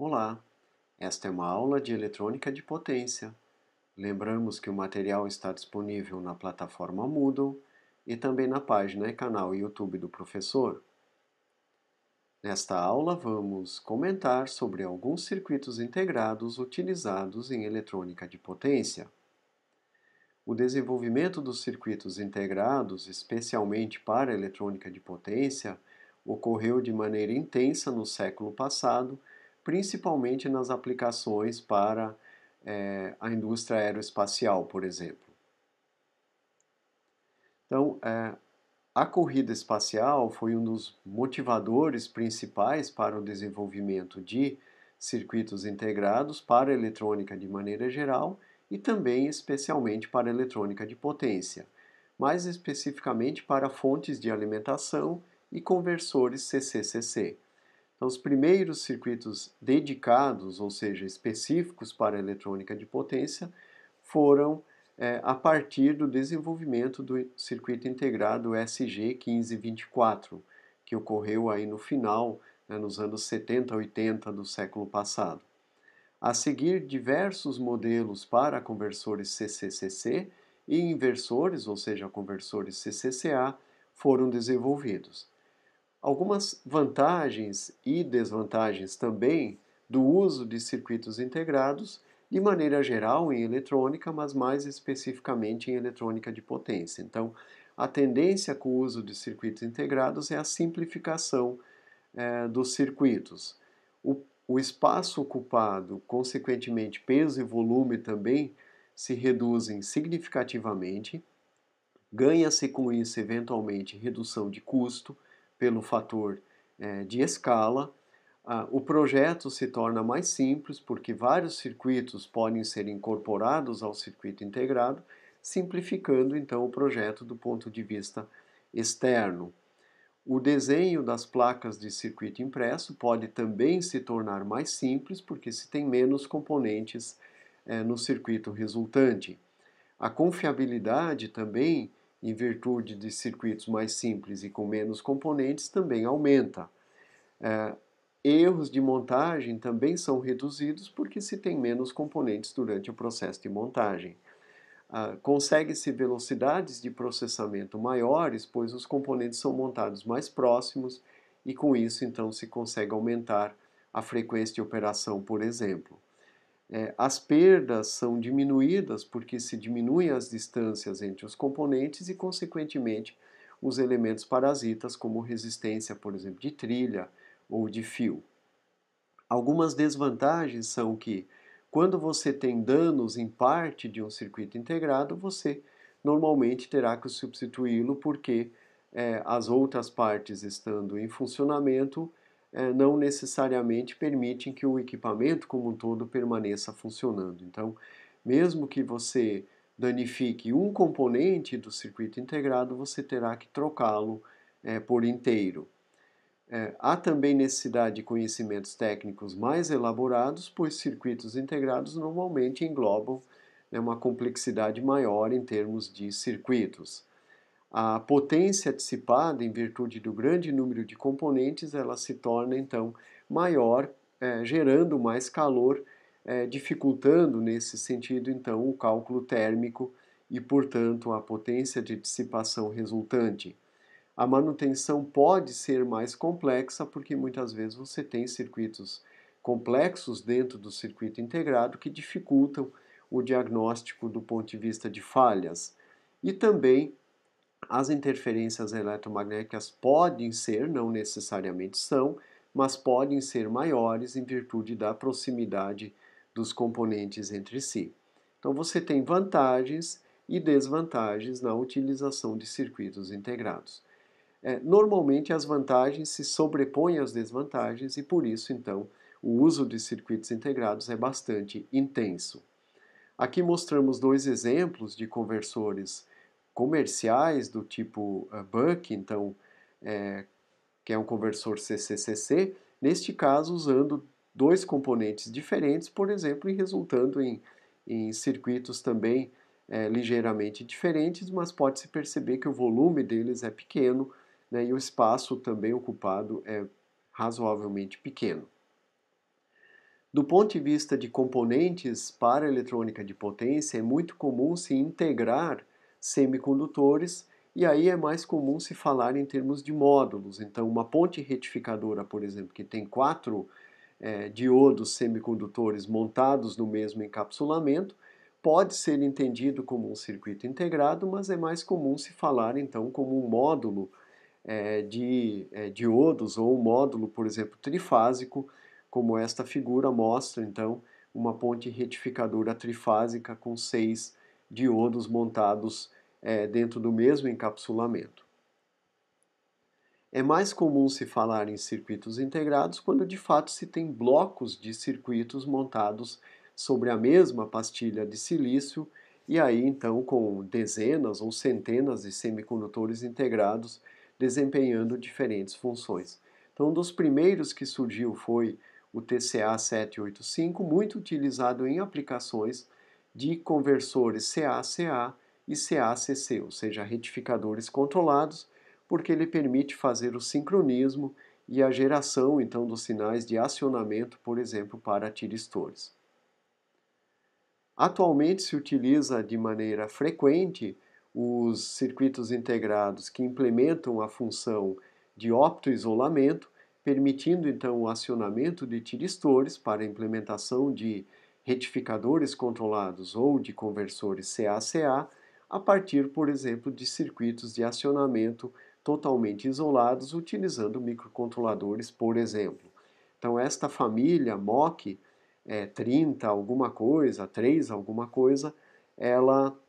Olá, esta é uma aula de eletrônica de potência. Lembramos que o material está disponível na plataforma Moodle e também na página e canal YouTube do professor. Nesta aula vamos comentar sobre alguns circuitos integrados utilizados em eletrônica de potência. O desenvolvimento dos circuitos integrados, especialmente para a eletrônica de potência, ocorreu de maneira intensa no século passado, principalmente nas aplicações para a indústria aeroespacial, por exemplo. Então, a corrida espacial foi um dos motivadores principais para o desenvolvimento de circuitos integrados para a eletrônica de maneira geral e também especialmente para a eletrônica de potência, mais especificamente para fontes de alimentação e conversores CCCC. Então, os primeiros circuitos dedicados, ou seja, específicos para a eletrônica de potência, foram a partir do desenvolvimento do circuito integrado SG1524, que ocorreu aí no final, nos anos 70, 80 do século passado. A seguir, diversos modelos para conversores CCCC e inversores, ou seja, conversores CCCA, foram desenvolvidos. Algumas vantagens e desvantagens também do uso de circuitos integrados, de maneira geral em eletrônica, mas mais especificamente em eletrônica de potência. Então, a tendência com o uso de circuitos integrados é a simplificação dos circuitos. O espaço ocupado, consequentemente peso e volume também se reduzem significativamente. Ganha-se com isso, eventualmente, redução de custo pelo fator de escala. O projeto se torna mais simples porque vários circuitos podem ser incorporados ao circuito integrado, simplificando então o projeto do ponto de vista externo. O desenho das placas de circuito impresso pode também se tornar mais simples porque se tem menos componentes no circuito resultante. A confiabilidade também, em virtude de circuitos mais simples e com menos componentes, também aumenta. Erros de montagem também são reduzidos porque se tem menos componentes durante o processo de montagem. Consegue-se velocidades de processamento maiores, pois os componentes são montados mais próximos e com isso então se consegue aumentar a frequência de operação, por exemplo. As perdas são diminuídas porque se diminuem as distâncias entre os componentes e, consequentemente, os elementos parasitas, como resistência, por exemplo, de trilha ou de fio. Algumas desvantagens são que, quando você tem danos em parte de um circuito integrado, você normalmente terá que substituí-lo porque as outras partes estando em funcionamento não necessariamente permitem que o equipamento como um todo permaneça funcionando. Então, mesmo que você danifique um componente do circuito integrado, você terá que trocá-lo por inteiro. Há também necessidade de conhecimentos técnicos mais elaborados, pois circuitos integrados normalmente englobam uma complexidade maior em termos de circuitos. A potência dissipada, em virtude do grande número de componentes, ela se torna então maior, gerando mais calor, dificultando nesse sentido então o cálculo térmico e, portanto, a potência de dissipação resultante. A manutenção pode ser mais complexa porque muitas vezes você tem circuitos complexos dentro do circuito integrado que dificultam o diagnóstico do ponto de vista de falhas. E também as interferências eletromagnéticas podem ser, não necessariamente são, mas podem ser maiores em virtude da proximidade dos componentes entre si. Então você tem vantagens e desvantagens na utilização de circuitos integrados. Normalmente as vantagens se sobrepõem às desvantagens e por isso então o uso de circuitos integrados é bastante intenso. Aqui mostramos dois exemplos de conversores comerciais do tipo Buck, então, que é um conversor CCCC, neste caso usando dois componentes diferentes, por exemplo, e resultando em circuitos também ligeiramente diferentes, mas pode-se perceber que o volume deles é pequeno, né, e o espaço também ocupado é razoavelmente pequeno. Do ponto de vista de componentes para eletrônica de potência, é muito comum se integrar semicondutores e aí é mais comum se falar em termos de módulos. Então, uma ponte retificadora, por exemplo, que tem quatro diodos semicondutores montados no mesmo encapsulamento, pode ser entendido como um circuito integrado, mas é mais comum se falar então como um módulo de diodos ou um módulo, por exemplo, trifásico, como esta figura mostra, então, uma ponte retificadora trifásica com 6 diodos montados dentro do mesmo encapsulamento. É mais comum se falar em circuitos integrados quando de fato se tem blocos de circuitos montados sobre a mesma pastilha de silício e aí então com dezenas ou centenas de semicondutores integrados desempenhando diferentes funções. Então, um dos primeiros que surgiu foi o TCA785, muito utilizado em aplicações de conversores CA-CA e CA-CC, ou seja, retificadores controlados, porque ele permite fazer o sincronismo e a geração então dos sinais de acionamento, por exemplo, para tiristores. Atualmente se utiliza de maneira frequente os circuitos integrados que implementam a função de optoisolamento, permitindo então o acionamento de tiristores para a implementação de retificadores controlados ou de conversores CA-CA, a partir, por exemplo, de circuitos de acionamento totalmente isolados utilizando microcontroladores, por exemplo. Então, esta família MOC 30 alguma coisa, 3 alguma coisa, ela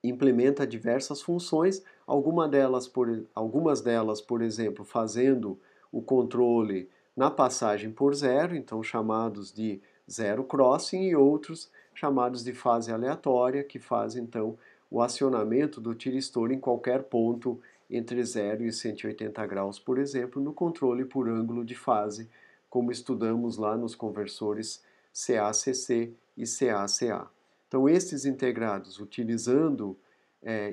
implementa diversas funções, algumas delas, por exemplo, fazendo o controle na passagem por zero, então chamados de zero crossing, e outros chamados de fase aleatória, que faz então o acionamento do tiristor em qualquer ponto entre 0 e 180 graus, por exemplo, no controle por ângulo de fase, como estudamos lá nos conversores CA-CC e CA-CA. Então, estes integrados, utilizando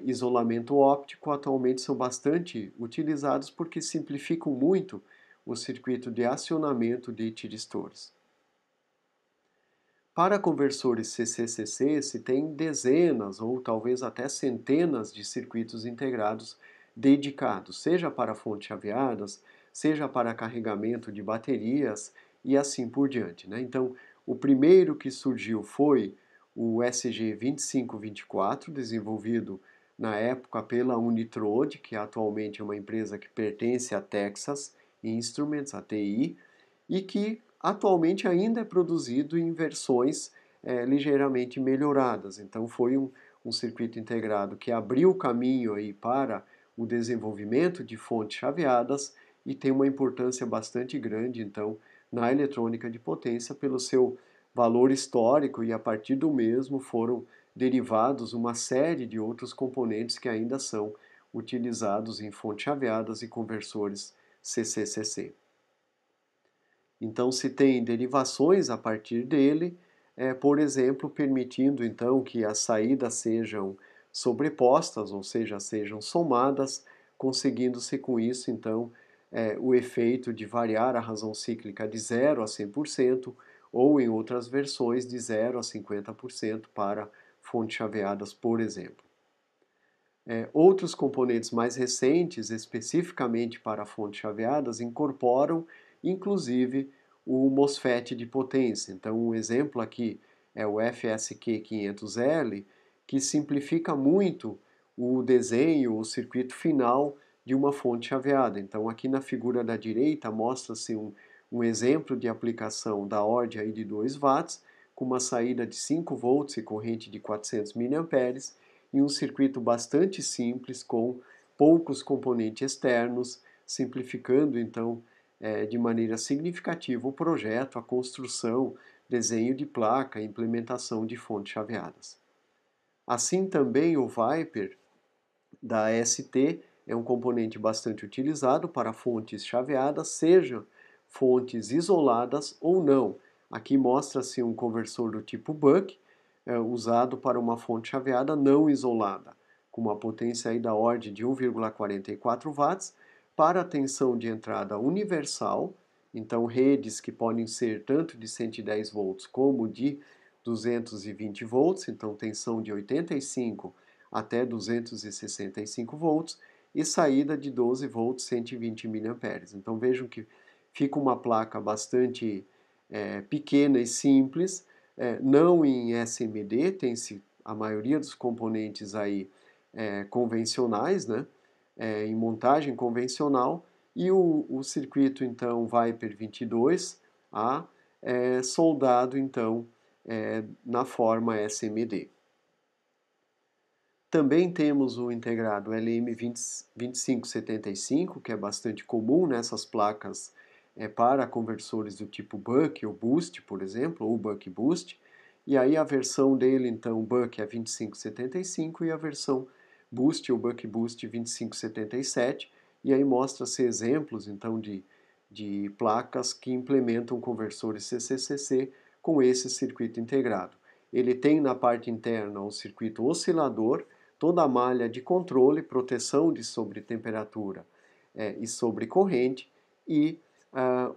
isolamento óptico, atualmente são bastante utilizados porque simplificam muito o circuito de acionamento de tiristores. Para conversores CC-CC, se tem dezenas ou talvez até centenas de circuitos integrados dedicados, seja para fontes chaveadas, seja para carregamento de baterias e assim por diante, né? Então, o primeiro que surgiu foi o SG2524, desenvolvido na época pela Unitrode, que atualmente é uma empresa que pertence à Texas Instruments, a TI, e que atualmente ainda é produzido em versões ligeiramente melhoradas. Então foi um circuito integrado que abriu o caminho aí para o desenvolvimento de fontes chaveadas e tem uma importância bastante grande, então, na eletrônica de potência pelo seu valor histórico e a partir do mesmo foram derivados uma série de outros componentes que ainda são utilizados em fontes chaveadas e conversores CC-CC. Então se tem derivações a partir dele, por exemplo, permitindo então que as saídas sejam sobrepostas, ou seja, sejam somadas, conseguindo-se com isso então o efeito de variar a razão cíclica de 0 a 100%, ou em outras versões de 0 a 50% para fontes chaveadas, por exemplo. Outros componentes mais recentes, especificamente para fontes chaveadas, incorporam inclusive o MOSFET de potência. Então, um exemplo aqui é o FSQ500L, que simplifica muito o desenho, o circuito final de uma fonte chaveada. Então, aqui na figura da direita mostra-se um exemplo de aplicação da ordem aí de 2 watts, com uma saída de 5 volts e corrente de 400 mA, e um circuito bastante simples com poucos componentes externos, simplificando então de maneira significativa o projeto, a construção, desenho de placa e implementação de fontes chaveadas. Assim também o Viper da ST é um componente bastante utilizado para fontes chaveadas, sejam fontes isoladas ou não. Aqui mostra-se um conversor do tipo Buck, usado para uma fonte chaveada não isolada, com uma potência aí da ordem de 1,44 watts, para a tensão de entrada universal, Então, redes que podem ser tanto de 110 volts como de 220 volts, então tensão de 85 até 265 volts, e saída de 12 volts, 120 miliamperes. Então vejam que fica uma placa bastante pequena e simples, não em SMD, tem-se a maioria dos componentes aí convencionais, né? Em montagem convencional, e o circuito então Viper 22A soldado então na forma SMD. Também temos o integrado LM2575, que é bastante comum nessas placas para conversores do tipo Buck ou Boost, por exemplo, ou Buck Boost. E aí a versão dele, então, Buck é 2575 e a versão Boost ou Buck Boost 2577. E aí mostra-se exemplos, então, de placas que implementam conversores CCCC com esse circuito integrado. Ele tem na parte interna o circuito oscilador, toda a malha de controle, proteção de sobretemperatura e sobrecorrente, e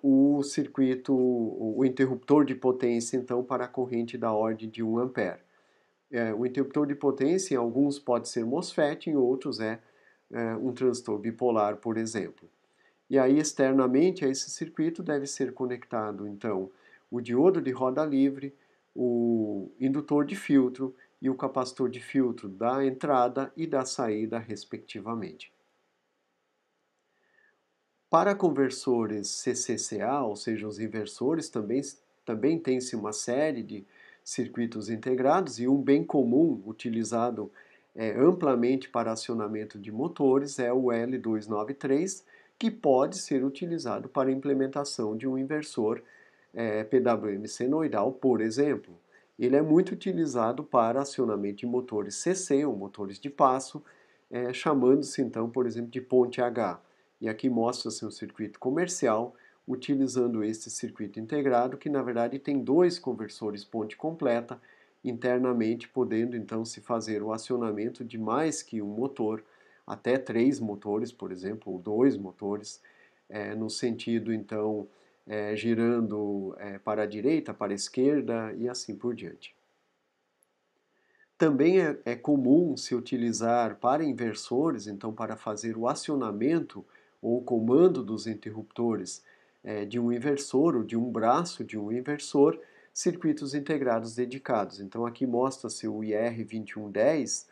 o circuito, o interruptor de potência, então, para a corrente da ordem de 1 ampere. O interruptor de potência, em alguns pode ser MOSFET, em outros um transistor bipolar, por exemplo. E aí, externamente a esse circuito deve ser conectado, então, o diodo de roda livre, o indutor de filtro e o capacitor de filtro da entrada e da saída, respectivamente. Para conversores CCCA, ou seja, os inversores, também tem-se uma série de circuitos integrados, e um bem comum utilizado amplamente para acionamento de motores é o L293, que pode ser utilizado para a implementação de um inversor PWM senoidal, por exemplo. Ele é muito utilizado para acionamento de motores CC, ou motores de passo, chamando-se então, por exemplo, de ponte H. E aqui mostra-se um circuito comercial utilizando este circuito integrado, que na verdade tem dois conversores ponte completa internamente, podendo então se fazer o acionamento de mais que um motor, até 3 motores, por exemplo, ou 2 motores, no sentido então girando para a direita, para a esquerda e assim por diante. Também é comum se utilizar para inversores, então para fazer o acionamento ou comando dos interruptores de um inversor ou de um braço de um inversor, circuitos integrados dedicados. Então aqui mostra-se o IR2110,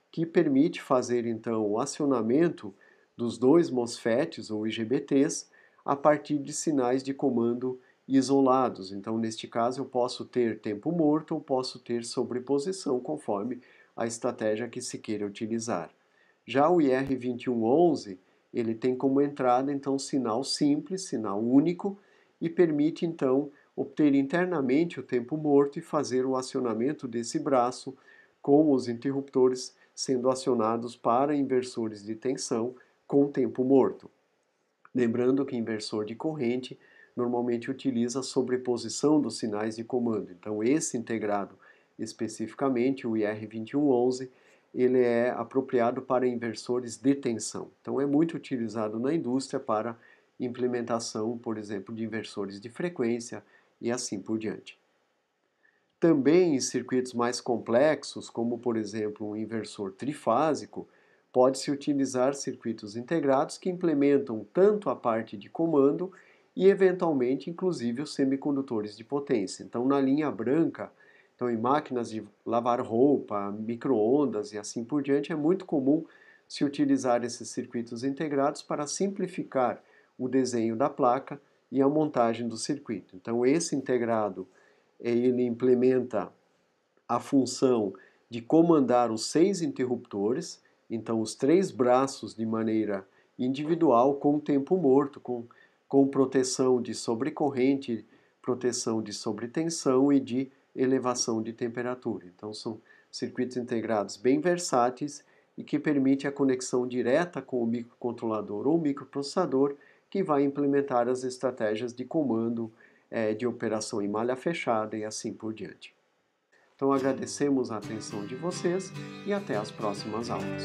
que permite fazer então o acionamento dos dois MOSFETs ou IGBTs a partir de sinais de comando isolados. Então, neste caso, eu posso ter tempo morto ou posso ter sobreposição, conforme a estratégia que se queira utilizar. Já o IR2111, ele tem como entrada, então, sinal simples, sinal único, e permite, então, obter internamente o tempo morto e fazer o acionamento desse braço com os interruptores sendo acionados para inversores de tensão com tempo morto. Lembrando que inversor de corrente normalmente utiliza a sobreposição dos sinais de comando. Então, esse integrado especificamente, o IR2111, ele é apropriado para inversores de tensão. Então, é muito utilizado na indústria para implementação, por exemplo, de inversores de frequência e assim por diante. Também em circuitos mais complexos, como por exemplo um inversor trifásico, pode-se utilizar circuitos integrados que implementam tanto a parte de comando e eventualmente inclusive os semicondutores de potência. Então na linha branca, então em máquinas de lavar roupa, micro-ondas e assim por diante, é muito comum se utilizar esses circuitos integrados para simplificar o desenho da placa e a montagem do circuito. Então esse integrado ele implementa a função de comandar os 6 interruptores, então os 3 braços de maneira individual, com tempo morto, com proteção de sobrecorrente, proteção de sobretensão e de elevação de temperatura. Então são circuitos integrados bem versáteis e que permite a conexão direta com o microcontrolador ou microprocessador, que vai implementar as estratégias de comando de operação em malha fechada e assim por diante. Então agradecemos a atenção de vocês e até as próximas aulas.